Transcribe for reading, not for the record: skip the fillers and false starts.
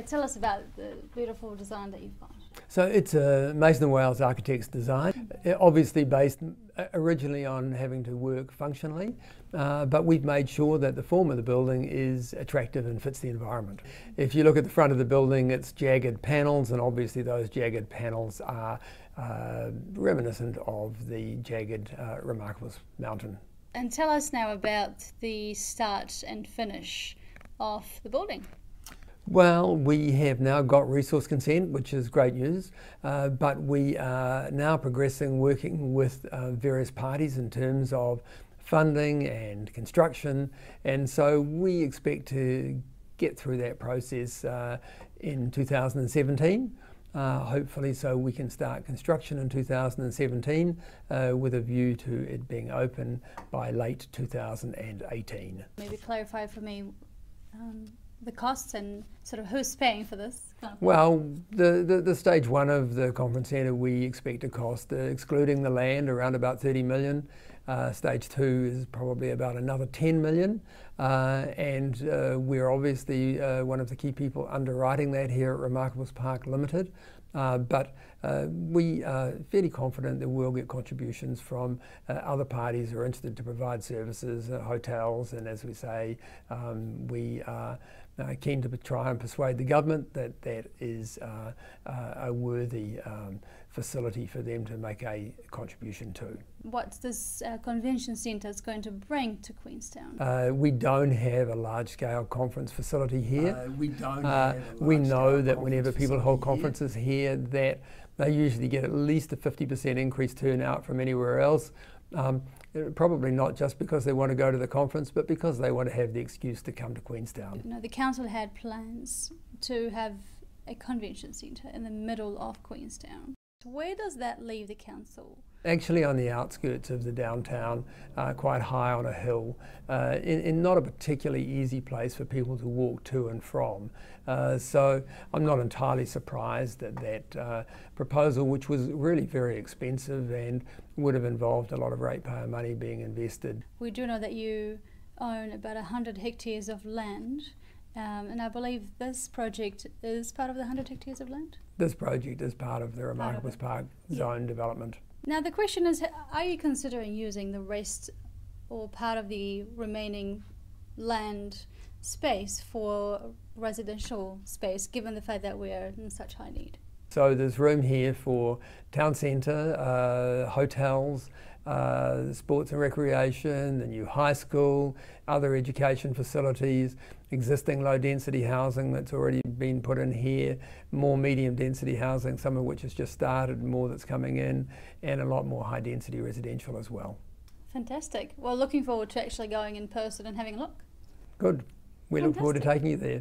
Tell us about the beautiful design that you've got. So it's a Mason and Wales architect's design, obviously based originally on having to work functionally, but we've made sure that the form of the building is attractive and fits the environment. If you look at the front of the building, it's jagged panels, and obviously those jagged panels are reminiscent of the jagged Remarkables mountain. And tell us now about the start and finish of the building. Well, we have now got resource consent, which is great news, but we are now progressing, working with various parties in terms of funding and construction, and so we expect to get through that process in 2017. Hopefully so we can start construction in 2017 with a view to it being open by late 2018. Maybe clarify for me the costs and sort of who's paying for this? Well, the stage one of the conference centre we expect to cost, excluding the land, around about 30 million. Stage two is probably about another 10 million. And we're obviously one of the key people underwriting that here at Remarkables Park Limited. But we are fairly confident that we'll get contributions from other parties who are interested to provide services, hotels, and as we say, we are keen to try and persuade the government that that is a worthy facility for them to make a contribution to. What's this convention centre going to bring to Queenstown? We don't have a large-scale conference facility here. We know that whenever people hold conferences here, that they usually get at least a 50% increased turnout from anywhere else. Probably not just because they want to go to the conference, but because they want to have the excuse to come to Queenstown. The council had plans to have a convention centre in the middle of Queenstown. Where does that leave the council? Actually on the outskirts of the downtown, quite high on a hill, in not a particularly easy place for people to walk to and from. So I'm not entirely surprised that that proposal, which was really very expensive and would have involved a lot of ratepayer money being invested. We do know that you own about 100 hectares of land. And I believe this project is part of the 100 hectares of land? This project is part of the Remarkables Park zone development. Now the question is, are you considering using the rest or part of the remaining land space for residential space, given the fact that we're in such high need? So there's room here for town centre, hotels, sports and recreation, the new high school, other education facilities, existing low density housing that's already been put in here, more medium density housing, some of which has just started, more that's coming in, and a lot more high density residential as well. Fantastic. Well, looking forward to actually going in person and having a look. Good. We look forward to taking you there.